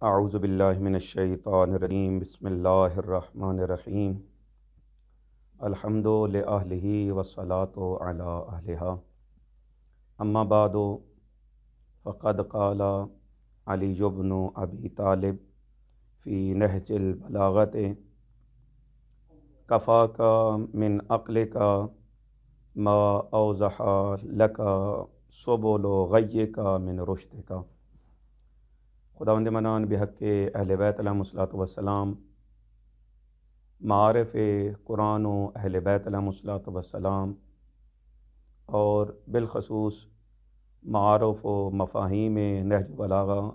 اعوذ باللہ من الشیطان الرجیم بسم اللہ الرحمن الرحیم الحمد لأہلہ والصلاة علی اہلہا اما بعد فقد قال علی بن ابی طالب فی نہج البلاغۃ کفاک من عقلک ما اوضح لک سبل غیک من رشدک۔ خداوند منان بحق اہل بیت علیہم الصلوۃ والسلام، معارف قرآن و اہل بیت علیہم الصلوۃ والسلام، اور بالخصوص معارف و مفاہیم نہج البلاغہ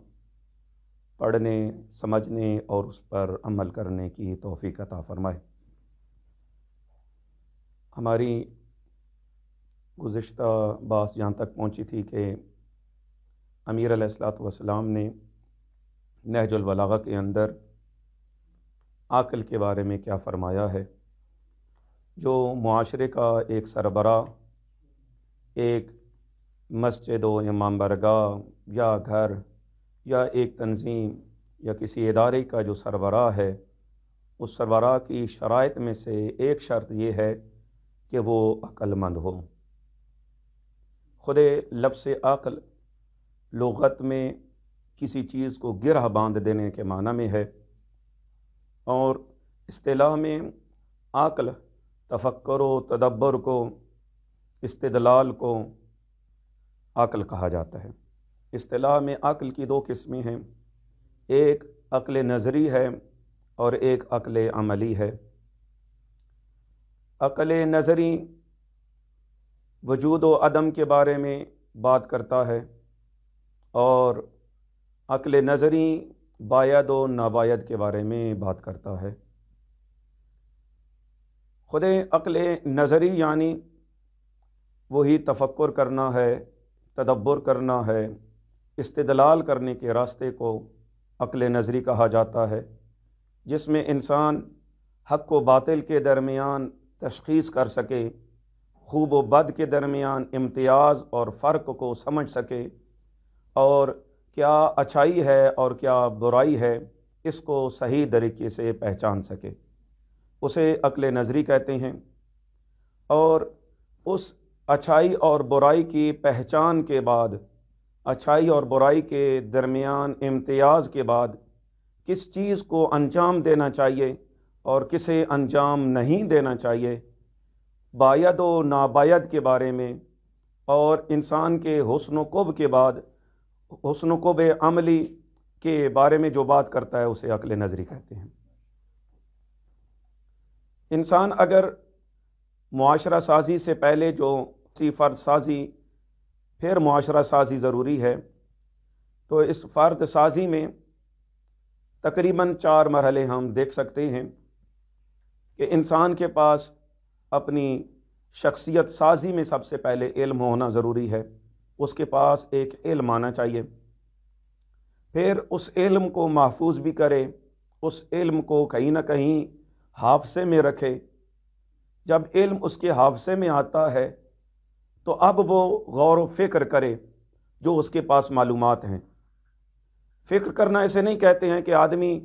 پڑھنے، سمجھنے اور اس پر عمل کرنے کی توفیق عطا فرمائے۔ ہماری گزشتہ بات یہاں تک پہنچی تھی کہ امیر علیہ الصلوۃ والسلام نے نہج البلاغہ کے اندر عقل کے بارے میں کیا فرمایا ہے۔ جو معاشرے کا ایک سربراہ، ایک مسجد و امام برگاہ یا گھر یا ایک تنظیم یا کسی ادارے کا جو سربراہ ہے، اس سربراہ کی شرائط میں سے ایک شرط یہ ہے کہ وہ عقل مند ہو۔ خود لفظ عقل لغت میں کسی چیز کو گرہ باندھ دینے کے معنی میں ہے، اور اصطلاح میں عقل تفکر و تدبر کو، استدلال کو عقل کہا جاتا ہے۔ اصطلاح میں عقل کی دو قسمیں ہیں، ایک عقل نظری ہے اور ایک عقل عملی ہے۔ عقل نظری وجود و عدم کے بارے میں بات کرتا ہے، اور عقل نظری باید و ناباید کے بارے میں بات کرتا ہے۔ خود عقل نظری یعنی وہی تفکر کرنا ہے، تدبر کرنا ہے، استدلال کرنے کے راستے کو عقل نظری کہا جاتا ہے، جس میں انسان حق و باطل کے درمیان تشخیص کر سکے، خوب و بد کے درمیان امتیاز اور فرق کو سمجھ سکے، اور کیا اچھائی ہے اور کیا برائی ہے اس کو صحیح طریقے سے پہچان سکے، اسے عقل نظری کہتے ہیں۔ اور اس اچھائی اور برائی کی پہچان کے بعد، اچھائی اور برائی کے درمیان امتیاز کے بعد کس چیز کو انجام دینا چاہیے اور کسے انجام نہیں دینا چاہیے، باید و ناباید کے بارے میں، اور انسان کے حسن و قبح کے بعد حسن و قبح عملی کے بارے میں جو بات کرتا ہے اسے عقل نظری کہتے ہیں۔ انسان اگر معاشرہ سازی سے پہلے جو فرد سازی پھر معاشرہ سازی ضروری ہے، تو اس فرد سازی میں تقریباً 4 مرحلے ہم دیکھ سکتے ہیں کہ انسان کے پاس اپنی شخصیت سازی میں سب سے پہلے علم ہونا ضروری ہے۔ اس کے پاس ایک علم آنا چاہیے، پھر اس علم کو محفوظ بھی کرے، اس علم کو کہیں نہ کہیں حافظے میں رکھے۔ جب علم اس کے حافظے میں آتا ہے تو اب وہ غور و فکر کرے جو اس کے پاس معلومات ہیں۔ فکر کرنا اسے نہیں کہتے ہیں کہ آدمی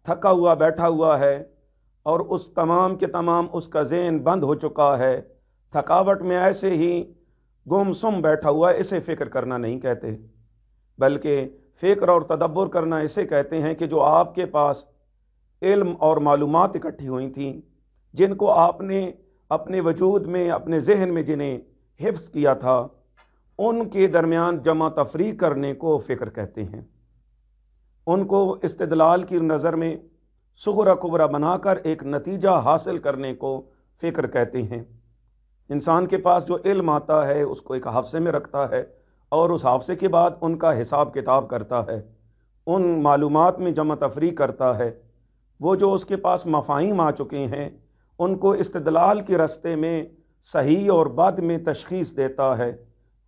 تھکا ہوا بیٹھا ہوا ہے اور اس تمام کے تمام اس کا ذہن بند ہو چکا ہے، تھکاوٹ میں ایسے ہی گم سم بیٹھا ہوا ہے، اسے فکر کرنا نہیں کہتے، بلکہ فکر اور تدبر کرنا اسے کہتے ہیں کہ جو آپ کے پاس علم اور معلومات اکٹھی ہوئی تھیں، جن کو آپ نے اپنے وجود میں، اپنے ذہن میں جنہیں حفظ کیا تھا، ان کے درمیان جمع تفریق کرنے کو فکر کہتے ہیں۔ ان کو استدلال کی نظر میں صغرا کبرا بنا کر ایک نتیجہ حاصل کرنے کو فکر کہتے ہیں۔ انسان کے پاس جو علم آتا ہے اس کو ایک حافظے میں رکھتا ہے، اور اس حافظے کے بعد ان کا حساب کتاب کرتا ہے، ان معلومات میں جمع تفریق کرتا ہے۔ وہ جو اس کے پاس مفاہیم آ چکے ہیں ان کو استدلال کے راستے میں صحیح اور بد میں تشخیص دیتا ہے،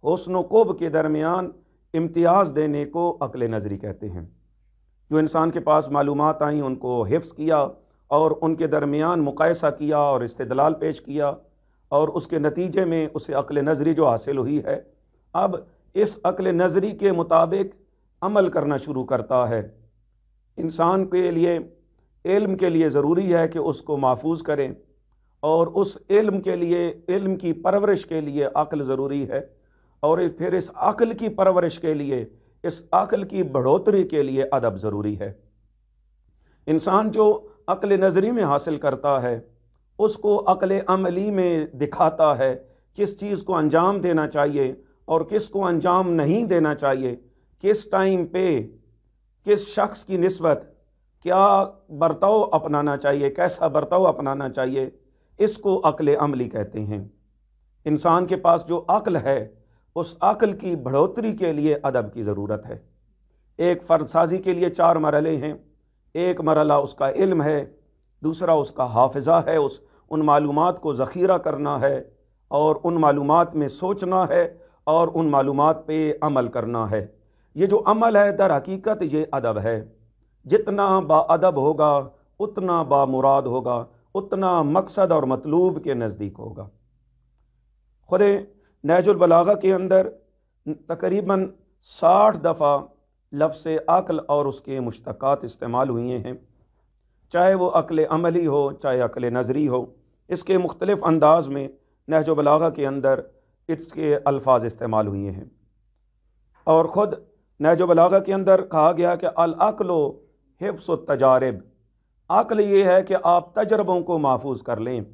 حسن و قبح کے درمیان امتیاز دینے کو عقل نظری کہتے ہیں۔ جو انسان کے پاس معلومات آئیں ان کو حفظ کیا اور ان کے درمیان مقایسہ کیا اور استدلال پیش کیا، اور اس کے نتیجے میں اسے عقل نظری جو حاصل ہوئی ہے، اب اس عقل نظری کے مطابق عمل کرنا شروع کرتا ہے۔ इंसान के लिए इल्म के लिए ज़रूरी है कि उसको महफूज करें, और उस इल्म के लिए, इल्म की परवरिश के लिए अक्ल ज़रूरी है, और फिर इस अक्ल की परवरिश के लिए, इस अक्ल की बढ़ोतरी के लिए अदब ज़रूरी है। इंसान जो अक्ल नज़री में हासिल करता है उसको अक्ल अमली में दिखाता है किस चीज़ को अंजाम देना चाहिए और किस को अंजाम नहीं देना चाहिए, किस टाइम पे किस शख्स की निस्बत क्या बर्ताव अपनाना चाहिए, कैसा बर्ताव अपनाना चाहिए, इसको अक्ल अमली कहते हैं। इंसान के पास जो अक्ल है उस अक्ल की बढ़ोतरी के लिए अदब की ज़रूरत है। एक फ़र्द साजी के लिए 4 मरहले हैं। एक मरहला उसका इल्म है, दूसरा उसका हाफिज़ा है, उन मालूमात को ज़ख़ीरा करना है और उन मालूमात में सोचना है और उन मालूमात पे अमल करना है। ये जो अमल है दर हकीकत ये अदब है। जितना बाअदब होगा उतना बामुराद होगा, उतना मकसद और मतलूब के नज़दीक होगा। खुद नहजुल बलागा के अंदर तकरीबन 60 दफ़ा लफ्ज़ अक्ल और उसके मुश्तक़ात इस्तेमाल हुए हैं, चाहे वो अक्ल अमली हो चाहे अक्ल नज़री हो। इसके मुख्तलिफ़ अंदाज में नहजुल बलागा के अंदर इसके अल्फाज इस्तेमाल हुए हैं। और ख़ुद नहजुल बलागा के अंदर कहा गया कि अल अक्ल हिफ्ज़ तजारिब, अक्ल ये है कि आप तजर्बों को महफूज कर लें।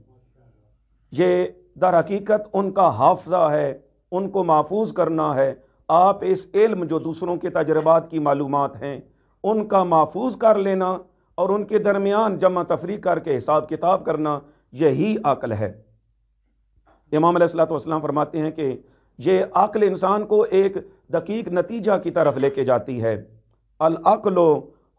ये दर हकीकत उनका हाफ़ज़ा है, उनको महफूज करना है। आप इस इल्म जो दूसरों के तजर्बात की मालूमात हैं उनका महफूज कर लेना और उनके दरमियान जमा तफरीक करके हिसाब किताब करना, यही अक्ल है। इमाम अलैहिस्सलाम फरमाते हैं कि ये अक्ल इंसान को एक दकीक नतीजा की तरफ लेके जाती है। अल अक्लो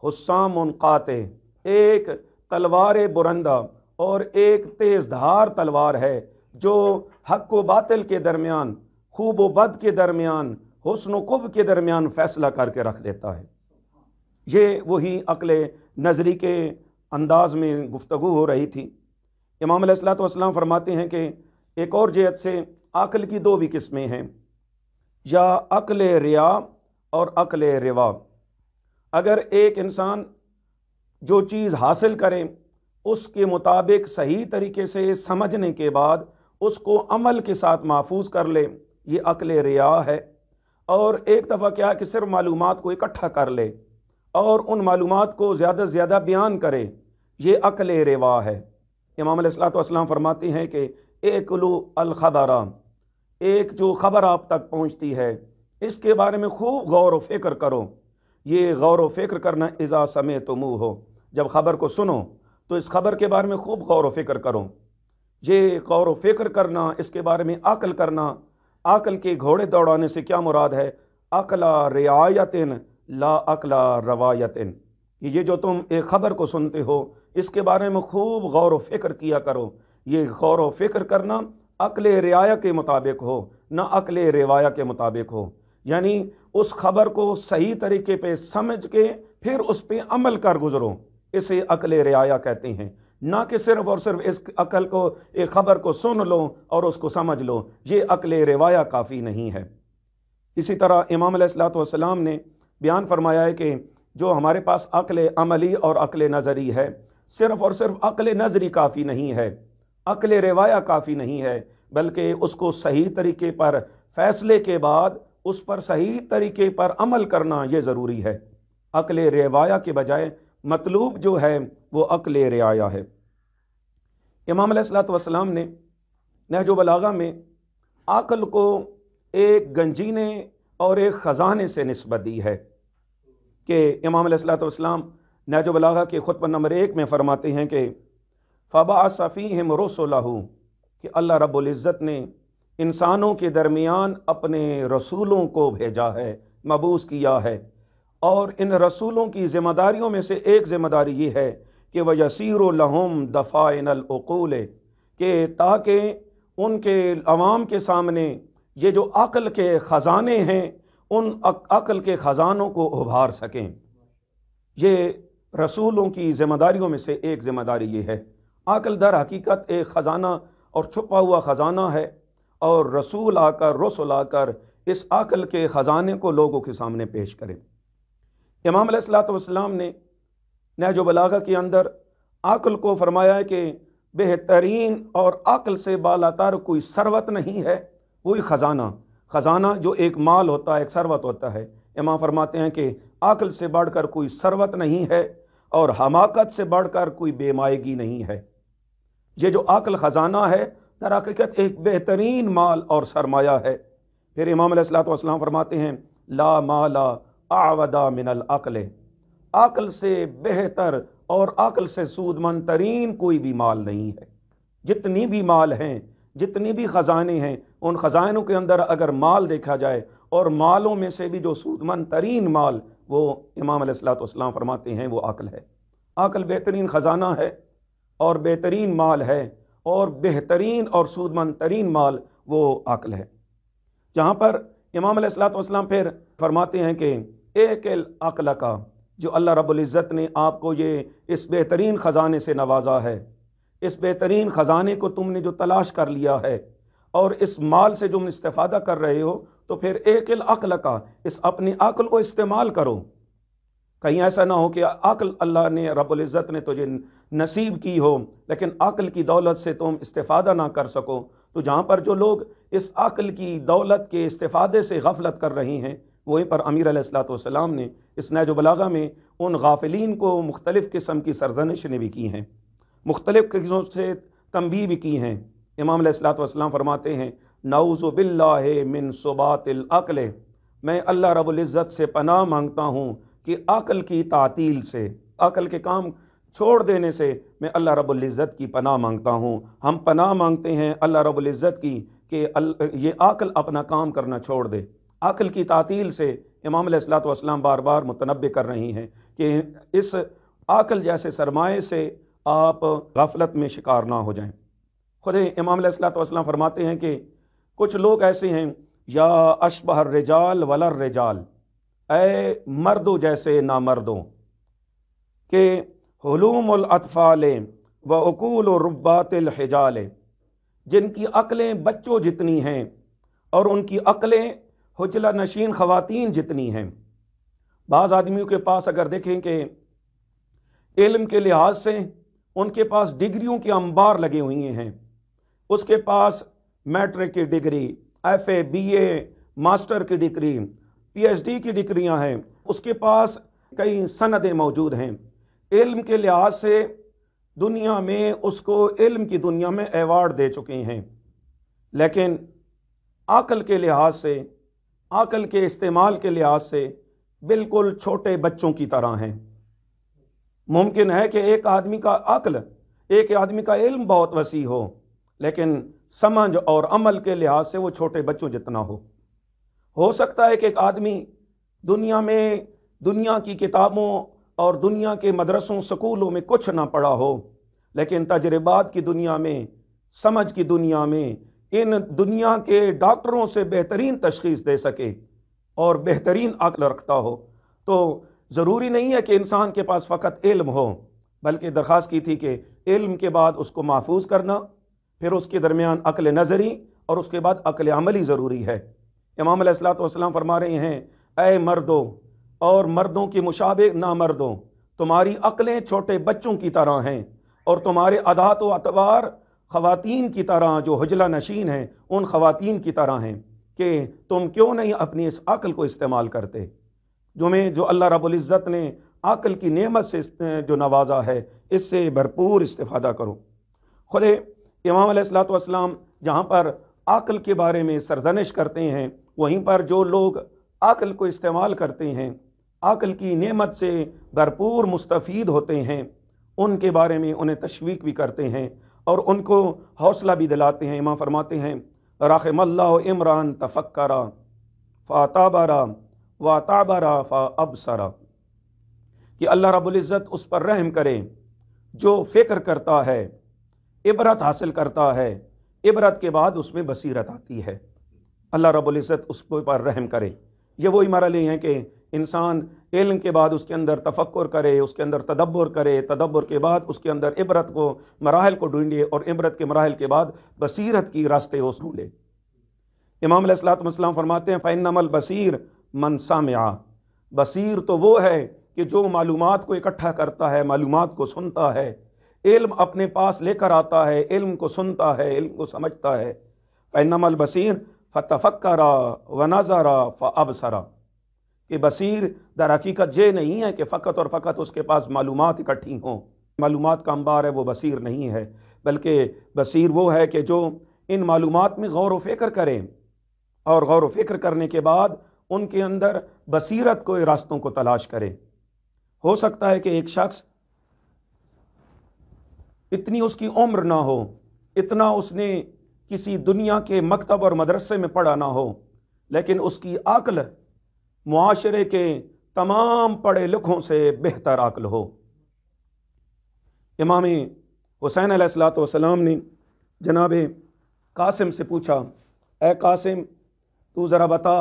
हुस्सामुन काते, एक तलवार बुरंदा और एक तेज़ धार तलवार है जो हक व बातिल के दरमियान, खूब व बद के दरमियान, हुस्न व कुब के दरमियान फैसला करके रख देता है। ये वही अक्ल नज़री के अंदाज में गुफ्तगू हो रही थी। इमाम अलैहिस्सलाम फरमाते हैं कि एक और जहत से अक्ल की 2 भी किस्में हैं, या अक्ल रिया और अक्ल रिवा। अगर एक इंसान जो चीज़ हासिल करे उसके मुताबिक सही तरीके से समझने के बाद उसको अमल के साथ महफूज कर ले, ये अक्ल रिया है। और एक दफ़ा क्या कि सिर्फ मालूमात को इकट्ठा कर ले और उन मालूमात को ज़्यादा से ज़्यादा बयान करे, ये अक्ल रिवा है। इमाम अलैहिस्सलाम फरमाते हैं कि एकलू अल खबरा, एक जो ख़बर आप तक पहुँचती है इसके बारे में खूब गौर व फ़िक्र करो। ये गौर व फ़िक्र करना इज़ा समेतुमूह हो, जब ख़बर को सुनो तो इस खबर के बारे में खूब गौर व फ़िक्र करो। ये गौर व फ़िक्र करना, इसके बारे में अक्ल करना। अक्ल के घोड़े दौड़ाने से क्या मुराद है? अक्ला रियायतिन ला अक्ला रवायतिन। ये जो तुम एक ख़बर को सुनते हो इसके बारे में खूब गौर व फ़िक्र किया करो। ये गौर व फ़िक्र करना अक्ल रियाया के मुताबिक हो, ना अक्ल रिवाया के मुताबिक हो। यानी उस खबर को सही तरीके पे समझ के फिर उस पर अमल कर गुजरो, इसे अक्ल रियाया कहते हैं। ना कि सिर्फ और सिर्फ इस अक्ल को, एक ख़बर को सुन लो और उसको समझ लो, ये अक्ल रिवाया काफ़ी नहीं है। इसी तरह इमाम अलैहिस्सलाम ने बयान फरमाया है कि जो हमारे पास अक्ल अमली और अक्ल नज़री है, सिर्फ और सिर्फ अक्ल नज़री काफ़ी नहीं है, अक्ल रिवाया काफ़ी नहीं है, बल्कि उसको सही तरीके पर फ़ैसले के बाद उस पर सही तरीके पर अमल करना ये ज़रूरी है। अक्ल रिवाया के बजाय मतलूब जो है वो अक्ल रियाया है। इमाम अलैहिस्सलाम ने नहजुल बलागा में अक्ल को एक गंजीने और एक ख़जाने से निस्बत दी है कि इमाम अलैहिस्सलाम नहजुल बलागा के खुतबा नंबर 1 में फरमाते हैं कि फ़बअस फ़ीहिम रुसुलहू, कि अल्लाह रब्बुल इज़्ज़त ने इंसानों के दरमियान अपने रसूलों को भेजा है, मबूस किया है। और इन रसूलों की ज़िम्मेदारियों में से एक ज़िम्मेदारी ये है कि वह यसीरु लहुम दफ़ाइनल उक़ूल, कि ताकि उनके अवाम के सामने ये जो अक्ल के ख़जाने हैं उन अक्ल के ख़जानों को उभार सकें। ये रसूलों की ज़िम्मेदारियों में से एक ज़िम्मेदारी ये है। अक्ल दर हकीकत एक ख़जाना और छुपा हुआ ख़जाना है, और रसूल आकर इस अक्ल के ख़जाने को लोगों के सामने पेश करें। इमाम अलैहिस्सलाम ने नहज बलागा के अंदर अक्ल को फरमाया है कि बेहतरीन और अक्ल से बालातर कोई सरवत नहीं है, वही ख़जाना। ख़जाना जो एक माल होता है, एक सरवत होता है। इमाम फरमाते हैं कि अक्ल से बढ़कर कोई सरवत नहीं है और हमाकत से बढ़कर कोई बेमायगी नहीं है। ये जो अक्ल ख़जाना है दर हकीकत एक बेहतरीन माल और सरमाया है। फिर इमाम अलैहिस्सलातु वस्सलाम फरमाते हैं ला माला आवदा मिनल अक्ल, अक्ल से बेहतर और अक्ल से सूदमंद तरीन कोई भी माल नहीं है। जितनी भी माल हैं, जितनी भी ख़जाने हैं, उन ख़जानों के अंदर अगर माल देखा जाए और मालों में से भी जो सूदमंद तरीन माल, वो इमाम अलैहिस्सलातु वस्सलाम फरमाते हैं वो अक्ल है। अक्ल बेहतरीन ख़जाना है और बेहतरीन माल है, और बेहतरीन और सूदमंद तरीन माल वो अक्ल है। जहाँ पर इमाम अलैहिस्सलातु वस्सलाम फिर फरमाते हैं कि एक अक्ल का, जो अल्लाह रब्बुल इज़्ज़त ने आपको ये इस बेहतरीन ख़जाने से नवाजा है, इस बेहतरीन ख़जाने को तुमने जो तलाश कर लिया है और इस माल से जो इस्तेफ़ादा कर रहे हो, तो फिर एक अक्ल का, इस अपनी अक्ल को इस्तेमाल करो। कहीं ऐसा ना हो कि अक्ल अल्लाह ने रब्बुल इज़्ज़त ने तुझे नसीब की हो लेकिन अक्ल की दौलत से तुम इस्तेफ़ादा ना कर सको। तो जहाँ पर जो लोग इस अक्ल की दौलत के इस्तेफ़ादे से गफलत कर रहे हैं, वहीं पर अमीर अलैहिस्सलातु वस्सलाम ने इस नहज बलागा में उन गाफिलीन को मुख्तलिफ़ किस्म की सरजनिशें भी की हैं, मुख्तलिफ़ किस्मों से तंबीह भी की हैं। इमाम अलैहिस्सलातु वस्सलाम फरमाते हैं नऊज़ु बिल्लाहि मिन सुबातिल अक्ल, मैं अल्लाह रब्बुल इज़्ज़त से पनाह मांगता हूँ कि अक्ल की तातील से, अक्ल के काम छोड़ देने से मैं अल्लाह रब्बुल इज़्ज़त की पनाह मांगता हूँ। हम पनाह मांगते हैं अल्लाह रब्बुल इज़्ज़त की कि ये अक्ल अपना काम करना छोड़ दे। अक्ल की तातील से इमाम अलैहिस्सलातु वस्सलाम बार बार मुतनब्बे कर रही हैं कि इस अक्ल जैसे सरमाए से आप गफलत में शिकार ना हो जाएं। खुद इमाम अलैहिस्सलातु वस्सलाम फरमाते हैं कि कुछ लोग ऐसे हैं, या अशबहर रिजाल वलर रिजाल, ऐ मर्दों जैसे ना मर्दों के हुलूमुल अतफाले व उकूल रुब्बातिल हिजाले, जिनकी अक्लें बच्चों जितनी हैं और उनकी अक्लें हुजला नशीन ख़वातीन जितनी हैं। बाज़ आदमियों के पास अगर देखें कि इल्म के लिहाज से उनके पास डिग्रियों के अंबार लगे हुए हैं, उसके पास मैट्रिक की डिग्री, FA BA मास्टर की डिग्री, PhD की डिग्रियां हैं, उसके पास कई सनदें मौजूद हैं। इल्म के लिहाज से दुनिया में उसको इल्म की दुनिया में एवार्ड दे चुके हैं, लेकिन अक्ल के लिहाज से, अक्ल के इस्तेमाल के लिहाज से बिल्कुल छोटे बच्चों की तरह हैं। मुमकिन है कि एक आदमी का अक्ल, एक आदमी का इल्म बहुत वसी हो, लेकिन समझ और अमल के लिहाज से वो छोटे बच्चों जितना हो सकता है कि एक आदमी दुनिया में, दुनिया की किताबों और दुनिया के मदरसों स्कूलों में कुछ ना पढ़ा हो, लेकिन तजर्बात की दुनिया में, समझ की दुनिया में इन दुनिया के डॉक्टरों से बेहतरीन तशखीस दे सके और बेहतरीन अक्ल रखता हो। तो ज़रूरी नहीं है कि इंसान के पास फ़कत इल्म हो, बल्कि दरख्वास्त की थी कि इल्म के बाद उसको महफूज करना, फिर उसके दरमियान अक्ल नज़री और उसके बाद अक्ल अमली ज़रूरी है। इमाम अलैहिस्सलातु वस्सलाम फरमा रहे हैं, ऐ मर्दों और मर्दों की मुशाबिह ना मर्दों, तुम्हारी अक्लें छोटे बच्चों की तरह हैं और तुम्हारे अदात व अतवार ख़वातीन की तरह जो हुजला नशीन हैं उन ख़वातीन की तरह हैं कि तुम क्यों नहीं अपनी इस अक्ल को इस्तेमाल करते, जो अल्लाह रब्बुल इज़्ज़त ने अक्ल की नेमत से जो नवाजा है, इससे भरपूर इस्तेफ़ादा करो। खुद इमाम अलैहिस्सलातु वस्सलाम जहाँ पर अक्ल के बारे में सरजनिश करते हैं, वहीं पर जो लोग अक्ल को इस्तेमाल करते हैं, अक्ल की नेमत से भरपूर मुस्तफ़ीद होते हैं, उनके बारे में उन्हें तशवीक भी करते हैं और उनको हौसला भी दिलाते हैं। इमाम फरमाते हैं रहिमल्लाहु इमरान तफक्करा फ़ताबरा व ताबरा फ़अबसरा, कि अल्लाह रब्बुल इज़्ज़त उस पर रहम करे जो फ़िक्र करता है, इबरत हासिल करता है, इबरत के बाद उसमें बसीरत आती है। अल्लाह रब्बुल इज़्ज़त उस पर रहम करे। ये वही मरहले हैं कि इंसान इल्म के बाद उसके अंदर तफक्कुर करे, उसके अंदर तदब्बुर करे, तदब्बुर के बाद उसके अंदर इबरत को, मराहिल को ढूंढे और इबरत के मराहिल के बाद बसीरत की रास्ते उस ढूंढे। इमाम अलैहिस्सलातु वस्सलाम फरमाते हैं फ़इन्नमल बसीर मन सामिआ, बसीर तो वो है کہ جو معلومات کو اکٹھا کرتا ہے، معلومات کو سنتا ہے، علم اپنے پاس لے کر آتا ہے، علم کو سنتا ہے، علم کو سمجھتا ہے، فَإِنَّمَا الْبَصِيرُ فَتَفَكَّرَ وَنَظَرَ فَأَبْصَرَ، کہ بصیر در حقیقت یہ نہیں ہے کہ فقط اور فقط اس کے پاس معلومات اکٹھی ہوں، معلومات کا انبار ہے، وہ بصیر نہیں ہے، بلکہ بصیر وہ ہے کہ جو ان معلومات میں غور و فکر کریں، اور غور و فکر کرنے کے بعد ان کے اندر بصیرت کو راستوں کو تلاش کرے۔ ہو سکتا ہے کہ ایک شخص اتنی اس کی عمر نہ ہو، اتنا اس نے کسی دنیا کے مکتب اور مدرسے میں پڑھا نہ ہو، لیکن اس کی عقل معاشرے کے تمام پڑھے لکھوں سے بہتر عقل ہو۔ امام حسین علیہ السلام نے جناب قاسم سے پوچھا، اے قاسم تو ذرا بتا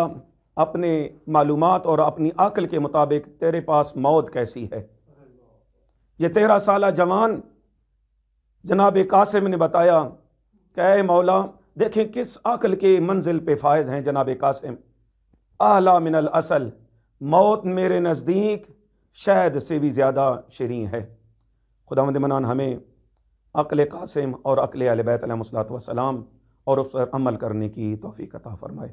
اپنے معلومات اور اپنی عقل کے مطابق تیرے پاس موت کیسی ہے؟ یہ 13 سالہ جوان جناب قاسم نے بتایا کہ اے مولا، دیکھیں کس عقل کے منزل پہ فائز ہیں جناب قاسم، اعلیٰ من الاصل، موت میرے نزدیک شہد سے بھی زیادہ شیریں ہے۔ خداوند منان ہمیں عقل قاسم اور عقل اہل بیت علیہ الصلوۃ والسلام اور اس پر عمل کرنے کی توفیق عطا فرمائے۔